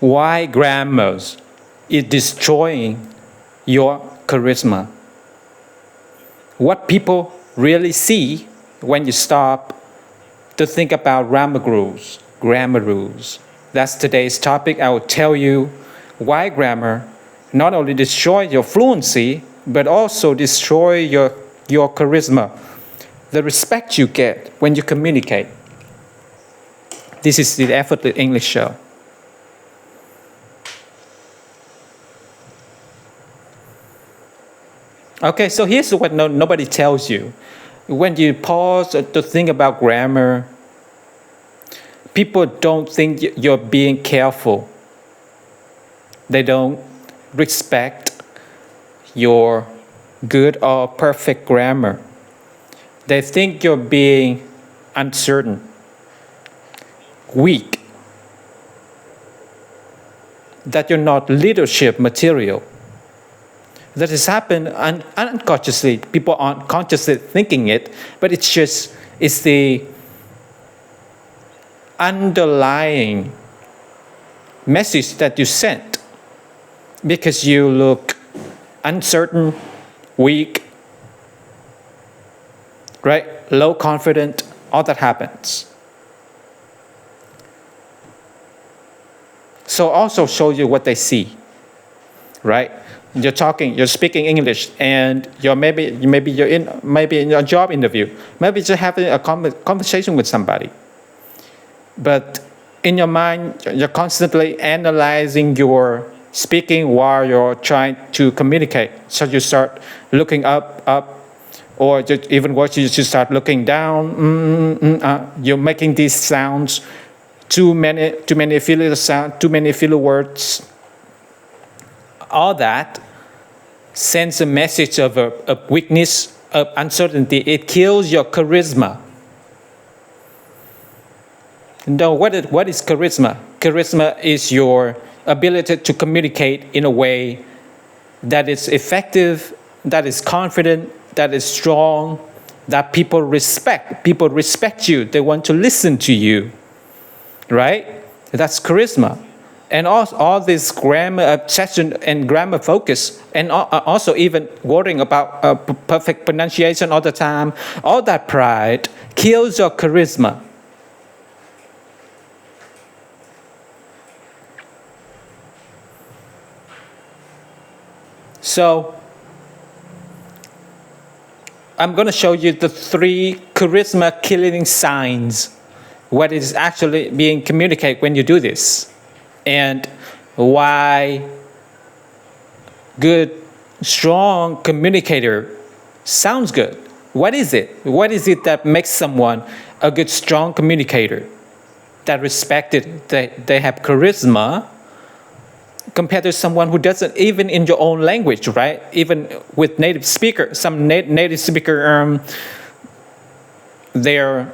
Why grammar is destroying your charisma? What people really see when you stop to think about grammar rules. That's today's topic. I will tell you why grammar not only destroys your fluency, but also destroy your charisma, the respect you get when you communicate. This is the Effortless English Show. Okay, so here's what nobody tells you. When you pause to think about grammar, people don't think you're being careful. They don't respect your good or perfect grammar. They think you're being uncertain, weak, that you're not leadership material. That has happened unconsciously. People aren't consciously thinking it, but it's the underlying message that you sent, because you look uncertain, weak, right? Low confident, all that happens. So also show you what they see, right? You're speaking English, and maybe you're in a job interview, maybe just having a conversation with somebody. But in your mind, you're constantly analyzing your speaking while you're trying to communicate. So you start looking up, or even worse, you just start looking down. You're making these sounds, too many filler sound, too many filler words. All that sends a message of weakness, of uncertainty. It kills your charisma. Now, what is charisma? Charisma is your ability to communicate in a way that is effective, that is confident, that is strong, that people respect. People respect you. They want to listen to you, right? That's charisma. And all this grammar obsession and grammar focus, and also even worrying about perfect pronunciation all the time, all that pride kills your charisma. So I'm going to show you the 3 charisma killing signs, what is actually being communicated when you do this, and why good, strong communicator sounds good. What is it? What is it that makes someone a good, strong communicator? That respected, they have charisma, compared to someone who doesn't, even in your own language, right? Even with native speaker, some native speaker, they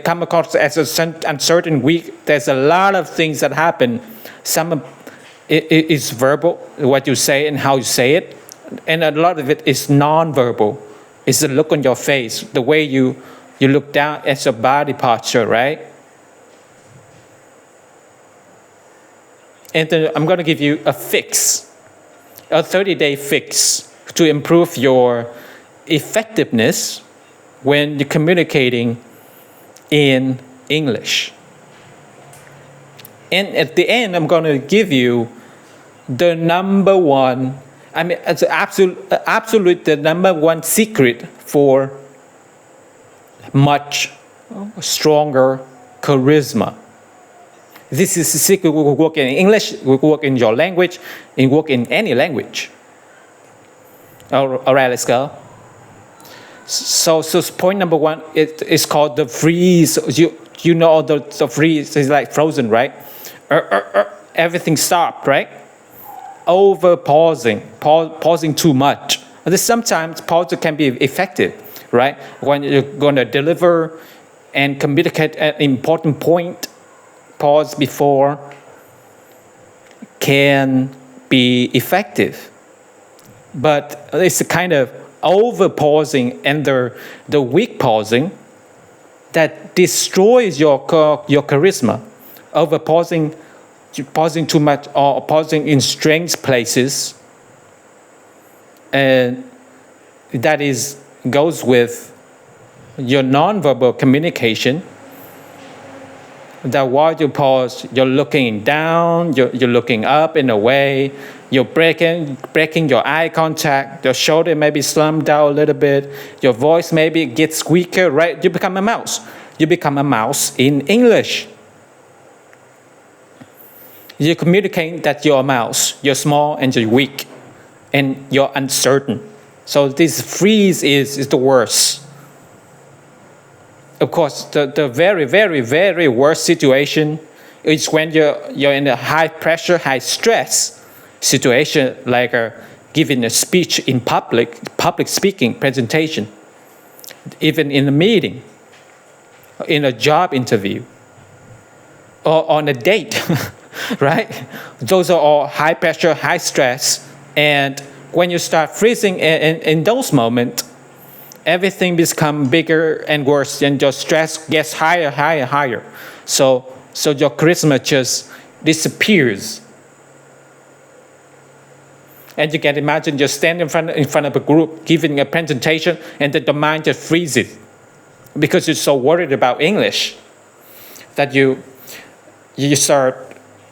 come across as uncertain, weak. There's a lot of things that happen. Some is verbal, what you say and how you say it, and a lot of it is non-verbal. It's the look on your face, the way you look down at your body posture, right? And then I'm going to give you a fix, a 30-day fix to improve your effectiveness when you're communicating in English. And at the end, I'm going to give you the number one, it's absolute the number one secret for much stronger charisma. This is a secret. We will work in English, we will work in your language, and work in any language. All right, let's go. So point number 1 is called the freeze. You know the freeze is like frozen, right? Everything stopped, right? Over pausing too much. And sometimes pause can be effective, right? When you're going to deliver and communicate an important point, pause before can be effective. But it's a kind of over pausing and the weak pausing that destroys your charisma. over pausing too much or pausing in strange places. And that goes with your nonverbal communication. That while you pause, you're looking down, you're looking up in a way, you're breaking your eye contact, your shoulder maybe slumped down a little bit, your voice maybe gets squeaker, right? You become a mouse. You become a mouse in English. You communicate that you're a mouse, you're small and you're weak, and you're uncertain. So this freeze is the worst. Of course, the very, very, very worst situation is when you're in a high pressure, high stress situation, like giving a speech in public speaking presentation, even in a meeting, in a job interview, or on a date, right? Those are all high pressure, high stress, and when you start freezing in those moments, everything becomes bigger and worse, and your stress gets higher, higher, higher. So your charisma just disappears. And you can imagine you're standing in front of a group giving a presentation, and the mind just freezes because you're so worried about English that you start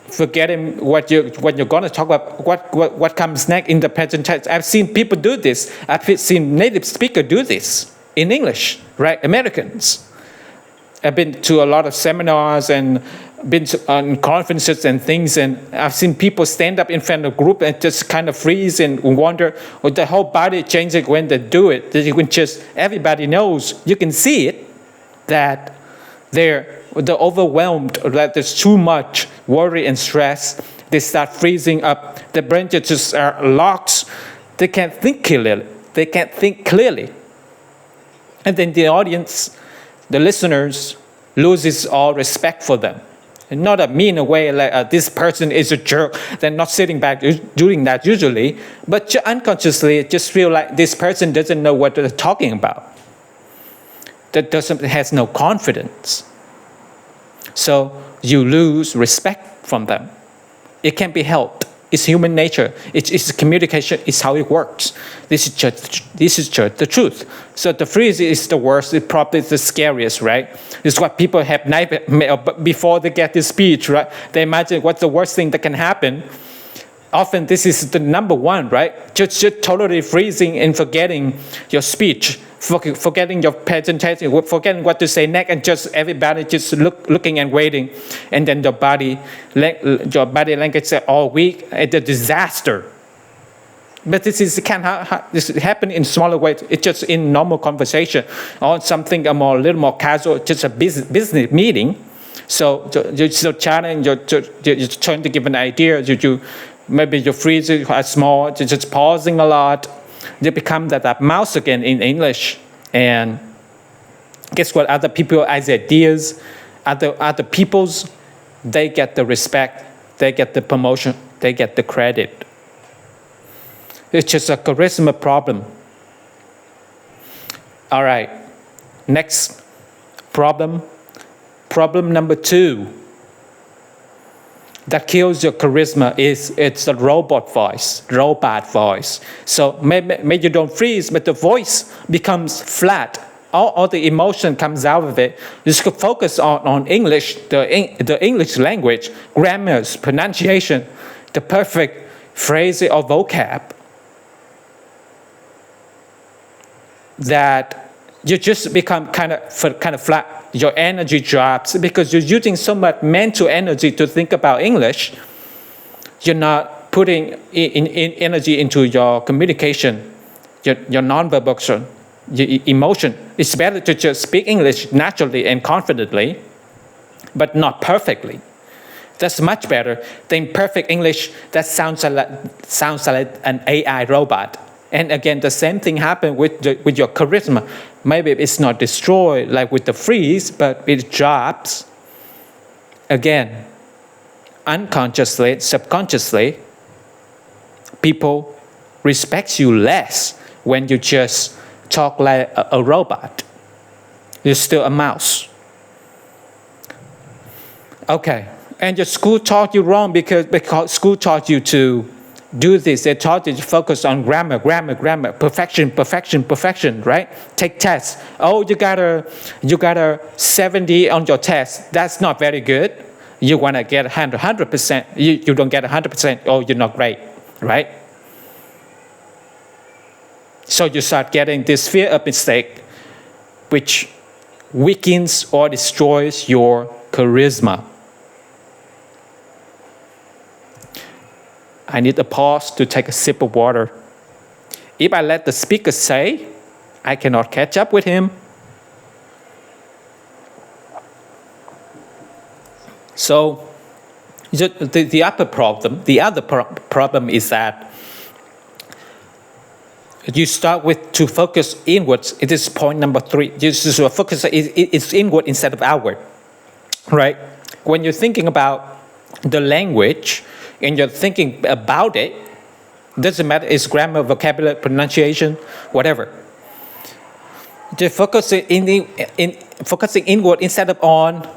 forgetting what you're going to talk about, what comes next in the presentation. I've seen people do this. I've seen native speakers do this in English, right? Americans. I've been to a lot of seminars and been on conferences and things, and I've seen people stand up in front of a group and just kind of freeze and wonder, or the whole body changes when they do it. That you can everybody knows, you can see it, that they're overwhelmed, that there's too much worry and stress. They start freezing up. The brain just locks. They can't think clearly. And then the audience, the listeners, loses all respect for them. And not a mean way like this person is a jerk. They're not sitting back doing that usually, but unconsciously just feel like this person doesn't know what they're talking about. That has no confidence. So you lose respect from them. It can't be helped. It's human nature. It's communication. It's how it works. This is just the truth. So the freeze is the worst. It's probably the scariest, right? It's what people have nightmares before they get this speech, right? They imagine what's the worst thing that can happen. Often this is the number one, right? Just totally freezing and forgetting your speech, forgetting your presentation, forgetting what to say next, and just everybody just looking and waiting, and then your body language is all weak. It's a disaster. But this happen in smaller ways. It's just in normal conversation or something a little more casual, just a business meeting. So you're still chatting, you're trying to give an idea. Maybe your freeze is small, you're just pausing a lot. They become that mouse again in English. And guess what? Other people, as ideas, other people's, they get the respect, they get the promotion, they get the credit. It's just a charisma problem. All right, next problem. Problem number 2 that kills your charisma it's the robot voice. So maybe you don't freeze, but the voice becomes flat. All the emotion comes out of it. You just focus on English, the English language, grammars, pronunciation, the perfect phrase or vocab. That you just become kind of flat. Your energy drops because you're using so much mental energy to think about English. You're not putting in energy into your communication, your nonverbal, your emotion. It's better to just speak English naturally and confidently, but not perfectly. That's much better than perfect English that sounds like an AI robot. And again, the same thing happened with your charisma. Maybe it's not destroyed like with the freeze, but it drops. Again, unconsciously, subconsciously, people respect you less when you just talk like a robot. You're still a mouse. Okay, And your school taught you wrong because school taught you to do this. They taught you to focus on grammar, perfection, right? Take tests. Oh, you got a 70 on your test. That's not very good. You want to get 100%. You don't get 100%. Oh, you're not great, right? So you start getting this fear of mistake, which weakens or destroys your charisma. I need a pause to take a sip of water. If I let the speaker say, I cannot catch up with him. So the other problem is that you start with to focus inwards. It is point number 3. You just focus it's inward instead of outward, right? When you're thinking about the language and you're thinking about it, doesn't matter, it's grammar, vocabulary, pronunciation, whatever. Just focusing focusing inward instead of on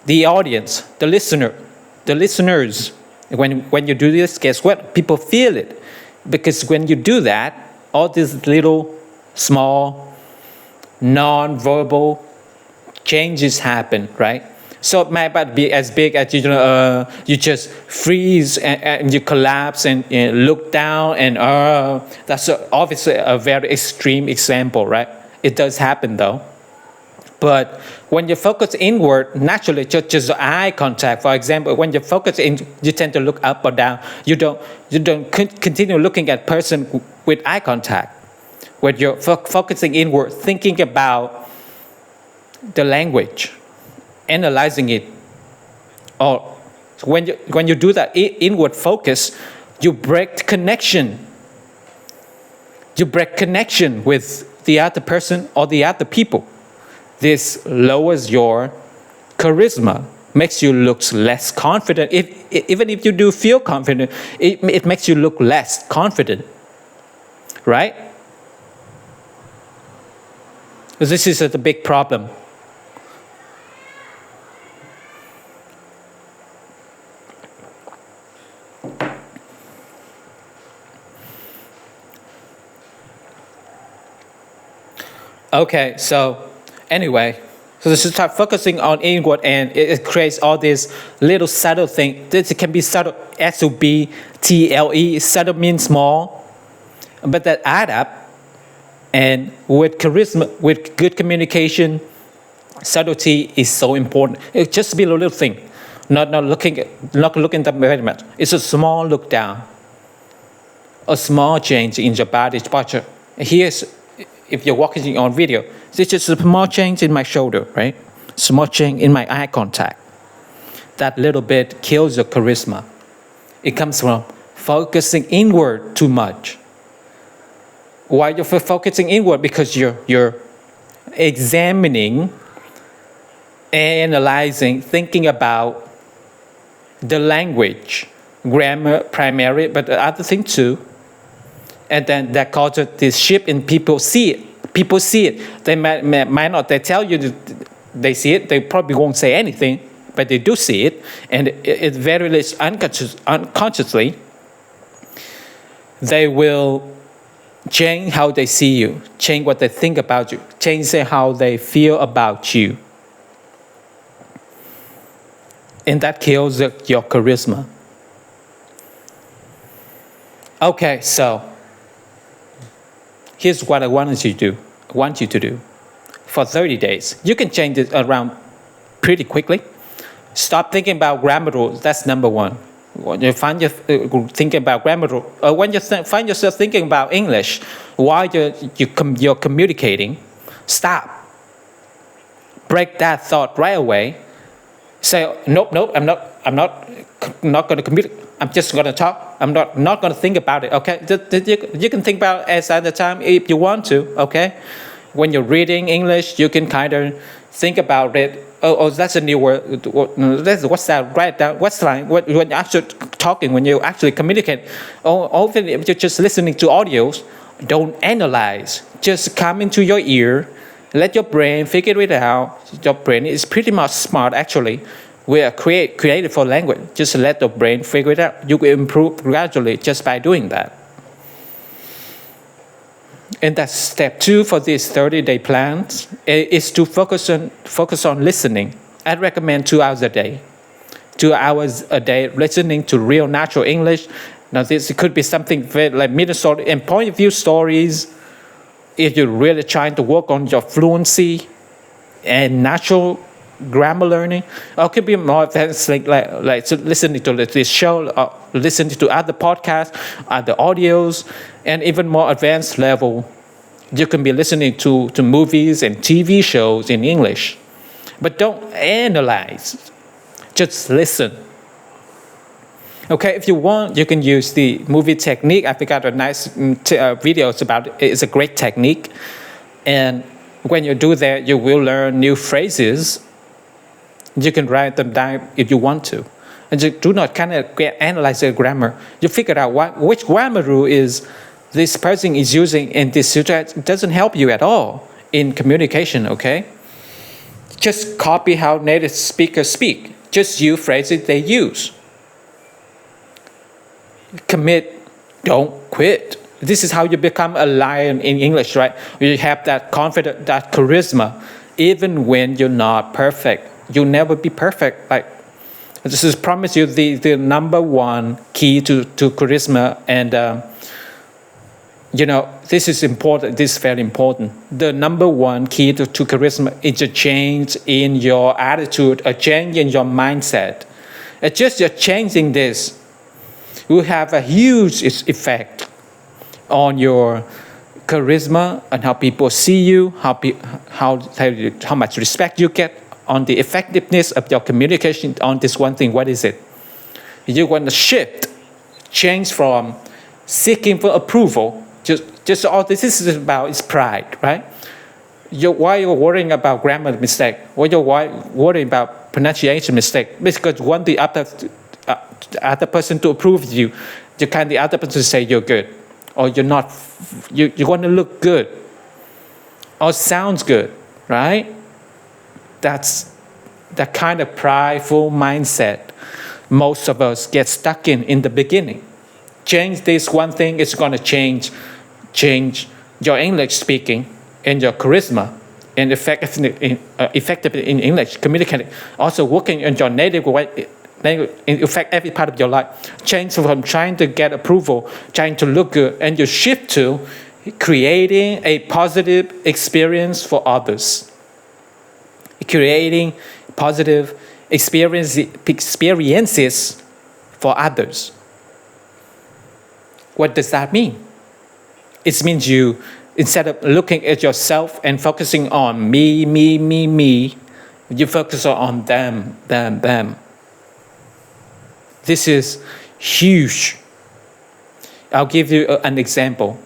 the audience, the listeners. When you do this, guess what? People feel it, because when you do that, all these little, small, non-verbal changes happen, right? So it might not be as big as you just freeze and you collapse and look down and that's obviously a very extreme example, right? It does happen though. But when you focus inward, naturally, just eye contact, for example, when you focus in, you tend to look up or down. You don't continue looking at person with eye contact. When you're focusing inward, thinking about the language, analyzing it. Or when you do that inward focus, you break connection. You break connection with the other person or the other people. This lowers your charisma, makes you look less confident. Even if you do feel confident, it makes you look less confident, right? This is the big problem. Okay, so anyway, so this is start focusing on inward, and it creates all these little subtle things. This can be subtle, SUBTLE. Subtle means small, but that add up. And with charisma, with good communication, subtlety is so important. It's just be a little thing, not looking at very much. It's a small look down, a small change in your body posture. Here's, if you're watching on video, it's just a small change in my shoulder, right? Small change in my eye contact. That little bit kills your charisma. It comes from focusing inward too much. Why you're focusing inward? Because you're examining, analyzing, thinking about the language, grammar primary, but the other thing too. And then that causes this shift in people see it. People see it. They might not. They tell you that they see it. They probably won't say anything, but they do see it, and it very unconsciously. They will change how they see you, change what they think about you, change how they feel about you. And that kills your charisma. Okay, so here's what I want you to do. For 30 days, you can change it around pretty quickly. Stop thinking about grammar rules. That's number one. When you find yourself thinking about grammar, or when you find yourself thinking about English while you're communicating, stop. Break that thought right away. Say, nope, I'm not going to communicate. I'm just going to talk. I'm not going to think about it. Okay, you can think about it at the time if you want to. Okay, when you're reading English, you can kind of think about it. Oh, that's a new word. What's that? Write down. What's that? When you're actually talking, when you actually communicate, often if you're just listening to audios, don't analyze. Just come into your ear. Let your brain figure it out. Your brain is pretty much smart, actually. We are created for language. Just let the brain figure it out. You will improve gradually just by doing that. And that's step 2 for this 30-day plan is to focus on listening. I recommend 2 hours a day. 2 hours a day listening to real natural English. Now this could be something very like Minnesota and point of view stories. If you're really trying to work on your fluency and natural grammar learning, or it could be more advanced like listening to this show, or listening to other podcasts, other audios, and even more advanced level, you can be listening to movies and TV shows in English. But don't analyze, just listen. Okay, if you want, you can use the movie technique. I got a nice videos about it. It's a great technique. And when you do that, you will learn new phrases. You can write them down if you want to. And you do not kind of analyze the grammar. You figure out which grammar rule is this person is using in this situation. It doesn't help you at all in communication, okay? Just copy how native speakers speak. Just use phrases they use. Commit, don't quit. This is how you become a lion in English, right? You have that confidence, that charisma, even when you're not perfect. You'll never be perfect. Like, this is promise you the number one key to charisma, and this is important. This is very important. The number one key to charisma is a change in your attitude, a change in your mindset. It's just you're changing this will have a huge effect on your charisma and how people see you, how much respect you get, on the effectiveness of your communication on this one thing. What is it? You want to change from seeking for approval. Just all this is about is pride, right? Why you're worrying about grammar mistake? Why you're worrying about pronunciation mistake? Because you want the other person to approve you. You kind the other person to say you're good, or you're not. You want to look good, or sounds good, right? That's the kind of prideful mindset most of us get stuck in the beginning. Change this one thing, it's going to change your English speaking and your charisma and effective in English communicating. Also working on your native way. In affect every part of your life. Change from trying to get approval, trying to look good, and you shift to creating a positive experience for others. Creating positive experiences for others. What does that mean? It means you, instead of looking at yourself and focusing on me, you focus on them. This is huge. I'll give you an example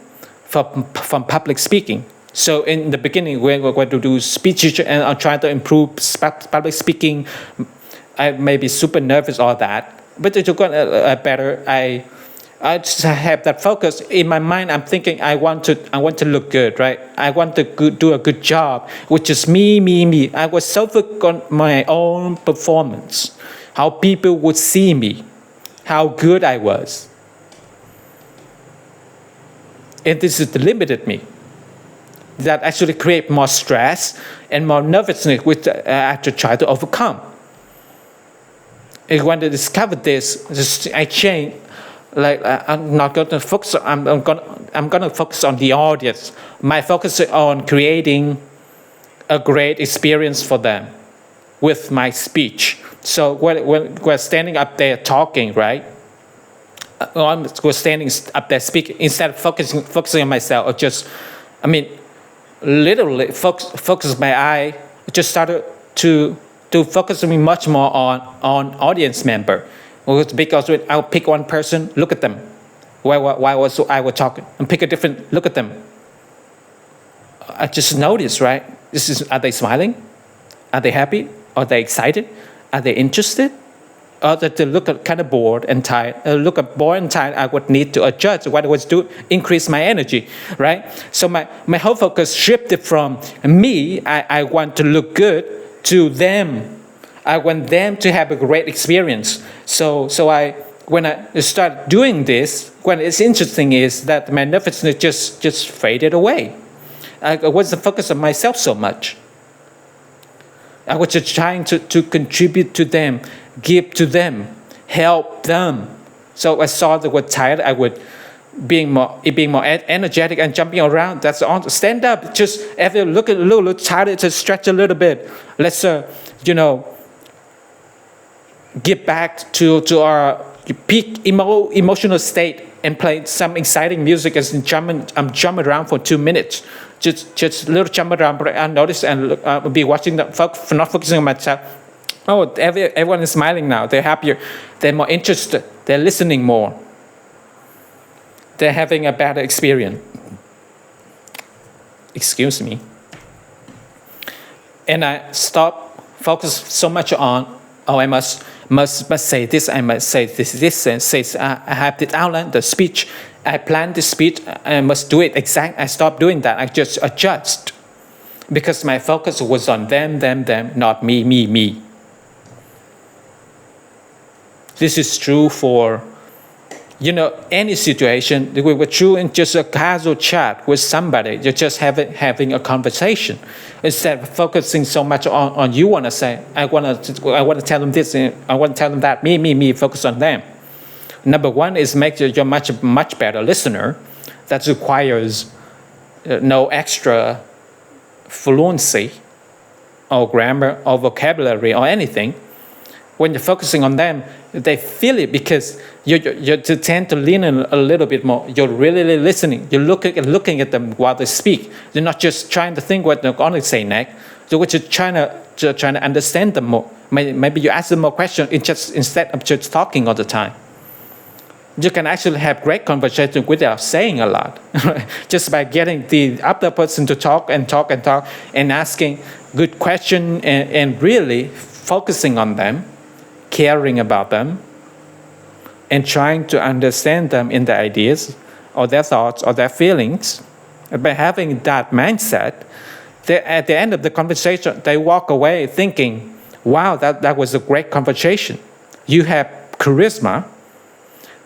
from public speaking. So in the beginning, when we're going to do speech and I'm trying to improve public speaking, I may be super nervous or that. But to get better, I just have that focus in my mind. I'm thinking I want to look good, right? I want to do a good job, which is me. I was so focused on my own performance, how people would see me, how good I was. And this has limited me. That actually create more stress and more nervousness, which I have to try to overcome. And when I discovered this, I changed. Like I'm not going to focus. I'm going to focus on the audience. My focus is on creating a great experience for them with my speech. So when we're standing up there talking, right? We're standing up there speaking, instead of focusing on myself, or literally focus my eye. Just started to focus me much more on audience member. Because I'll pick one person, look at them. Why was I was talking, and pick a different, look at them. I just noticed, right? Are they smiling? Are they happy? Are they excited? Are they interested? Or that they look kind of bored and tired. I would need to adjust what I was doing, increase my energy, right? So my whole focus shifted from me, I want to look good, to them. I want them to have a great experience. So when I start doing this, what is interesting is that my nervousness just faded away. I wasn't focused on myself so much. I was just trying to contribute to them, give to them, help them. So I saw that was tired, I would being more energetic and jumping around. That's on. Stand up. Just if you look a little tired, just stretch a little bit. Let's get back to our peak emotional state and play some exciting music as I'm jumping around for 2 minutes. Just a little jump around. I notice and be watching not focusing on myself. Oh, everyone is smiling now. They're happier. They're more interested. They're listening more. They're having a better experience. Excuse me. And I stop focus so much on, oh, I must say this, I must say this, and say I have the outline, the speech. I plan the speech, I must do it exact. I stop doing that. I just adjust. Because my focus was on them, not me. This is true for any situation. We were true in just a casual chat with somebody. You're just having a conversation instead of focusing so much on you want to say. I want to tell them this. I want to tell them that. Me. Focus on them. Number one is make you much better listener. That requires no extra fluency or grammar or vocabulary or anything. When you're focusing on them, they feel it because you tend to lean in a little bit more. You're really listening. You're looking at them while they speak. You're not just trying to think what they're going to say next. You're just trying to understand them more. Maybe you ask them more questions instead of just talking all the time. You can actually have great conversation without saying a lot, just by getting the other person to talk and asking good questions and really focusing on them, caring about them, and trying to understand them in their ideas or their thoughts or their feelings. By having that mindset, at the end of the conversation, they walk away thinking, wow, that was a great conversation. You have charisma.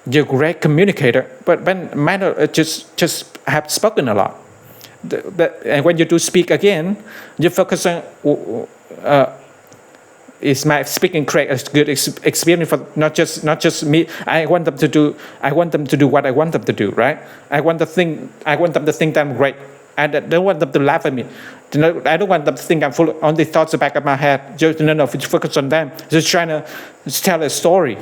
You're a great communicator, but might not just have spoken a lot. And when you do speak again, you focus on is my speaking create a good experience for not just me. I want them to do what I want them to do, right? I want them to think that I'm great. I don't want them to laugh at me. I don't want them to think I'm full of only thoughts in the back of my head. Just focus on them. Just trying to tell a story.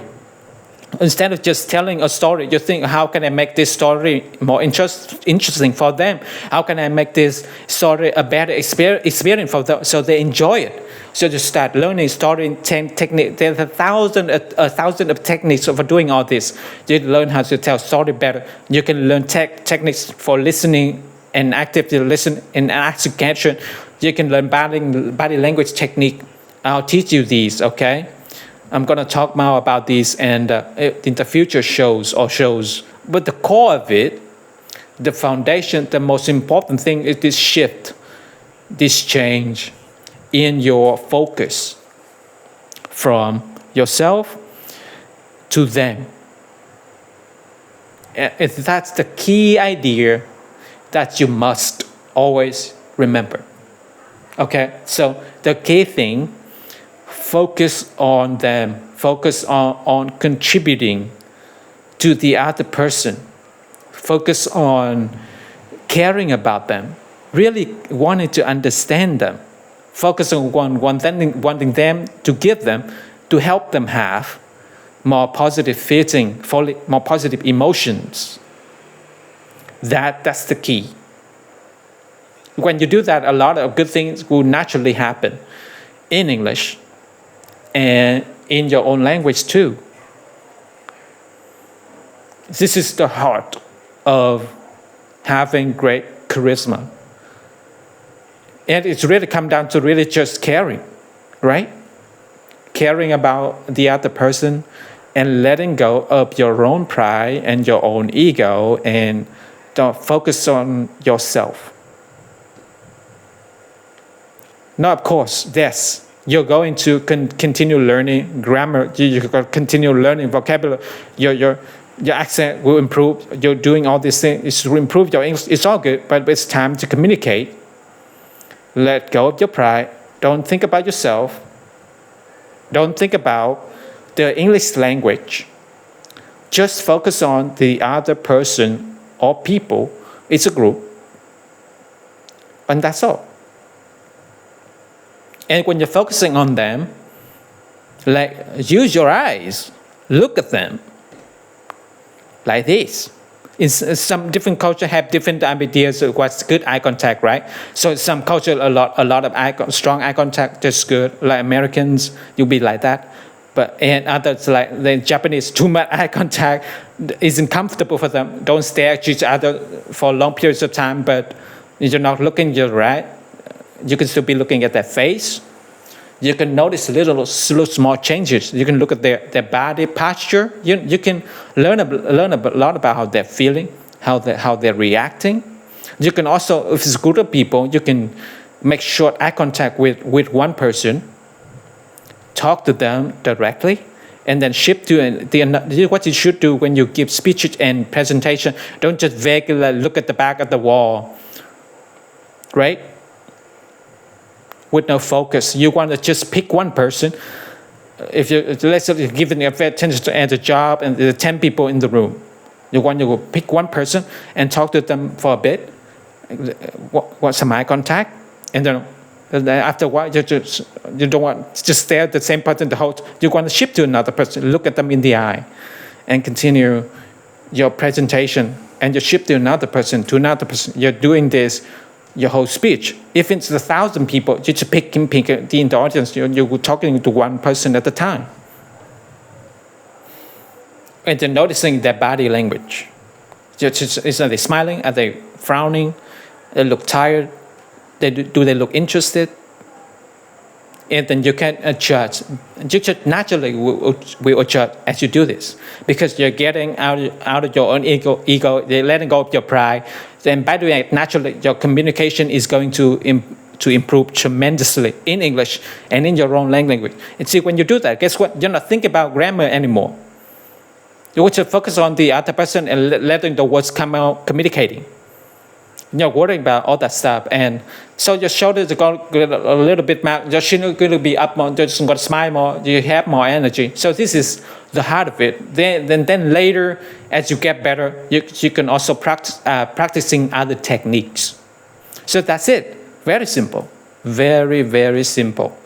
Instead of just telling a story, you think, how can I make this story more interesting for them? How can I make this story a better experience for them so they enjoy it? So you start learning story technique. There's a thousand of techniques for doing all this. You learn how to tell story better. You can learn techniques for listening and actively listen and active caption. You can learn body language technique. I'll teach you these, okay? I'm going to talk more about these and in the future shows. But the core of it, the foundation, the most important thing is this shift, this change in your focus from yourself to them. That's the key idea that you must always remember. Okay, so the key thing, focus on them, focus on contributing to the other person, focus on caring about them, really wanting to understand them, focus on wanting them to give them, to help them have more positive feeling, more positive emotions. That's the key. When you do that, a lot of good things will naturally happen in English and in your own language too. This is the heart of having great charisma. And it's really come down to really just caring, right? Caring about the other person and letting go of your own pride and your own ego and don't focus on yourself. Now, of course, yes, You're going to continue learning grammar. You're going to continue learning vocabulary. Your accent will improve. You're doing all these things to improve your English. It's all good, but it's time to communicate. Let go of your pride. Don't think about yourself. Don't think about the English language. Just focus on the other person or people. It's a group. And that's all. And when you're focusing on them, use your eyes. Look at them. Like this. Some different culture have different ideas of what's good eye contact, right? So some culture a lot of strong eye contact is good. Like Americans, you'll be like that. And others like the Japanese, too much eye contact isn't comfortable for them. Don't stare at each other for long periods of time, but you're not looking your right. You can still be looking at their face. You can notice little small changes. You can look at their body posture. You can learn a lot about how they're feeling, how they're reacting. You can also, if it's a group of people, you can make short eye contact with one person, talk to them directly, and then shift to what you should do when you give speeches and presentation. Don't just vaguely look at the back of the wall, right? With no focus. You want to just pick one person. Let's say you're giving attention to the job and there are 10 people in the room. You want to pick one person and talk to them for a bit. Want some eye contact, and then after a while, you don't want to just stare at the same person the whole time. You want to shift to another person, look at them in the eye, and continue your presentation. And you shift to another person, You're doing this your whole speech. If it's 1,000 people, you just pick in the audience. You're talking to one person at a time. And then noticing their body language. Are they smiling? Are they frowning? They look tired? Do they look interested? And then you can adjust. You just naturally will adjust as you do this, because you're getting out of your own ego. You're letting go of your pride. Then by doing it, naturally, your communication is going to improve tremendously in English and in your own language. And see, when you do that, guess what? You're not thinking about grammar anymore. You want to focus on the other person and letting the words come out communicating. You're worrying about all that stuff, and so your shoulders are going to get a little bit back. Your chin is going to be up more. You're just going to smile more. You have more energy. So this is the heart of it. Then later, as you get better, you can also practicing other techniques. So that's it. Very simple. Very, very simple.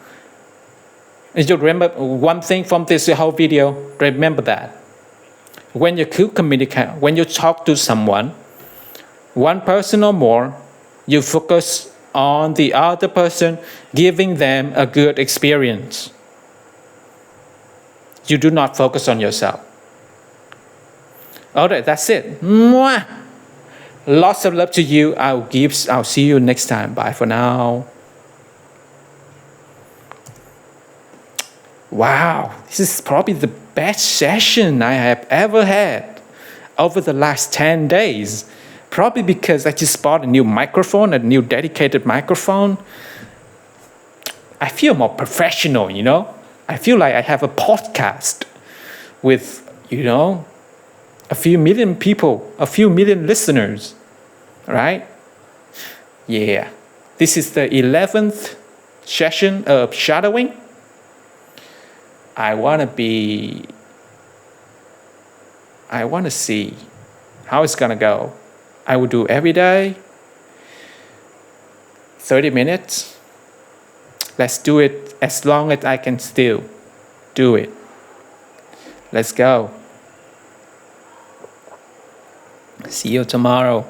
And you remember one thing from this whole video. Remember that when you communicate, when you talk to someone, one person or more, you focus on the other person, giving them a good experience. You do not focus on yourself. All right, that's it. Mwah! Lots of love to you. I'll see you next time. Bye for now. Wow, this is probably the best session I have ever had over the last 10 days. Probably because I just bought a new microphone, a new dedicated microphone. I feel more professional, I feel like I have a podcast with, a few million people, a few million listeners, right? Yeah. This is the 11th session of shadowing. I want to see how it's going to go. I will do every day, 30 minutes. Let's do it as long as I can still do it. Let's go. See you tomorrow.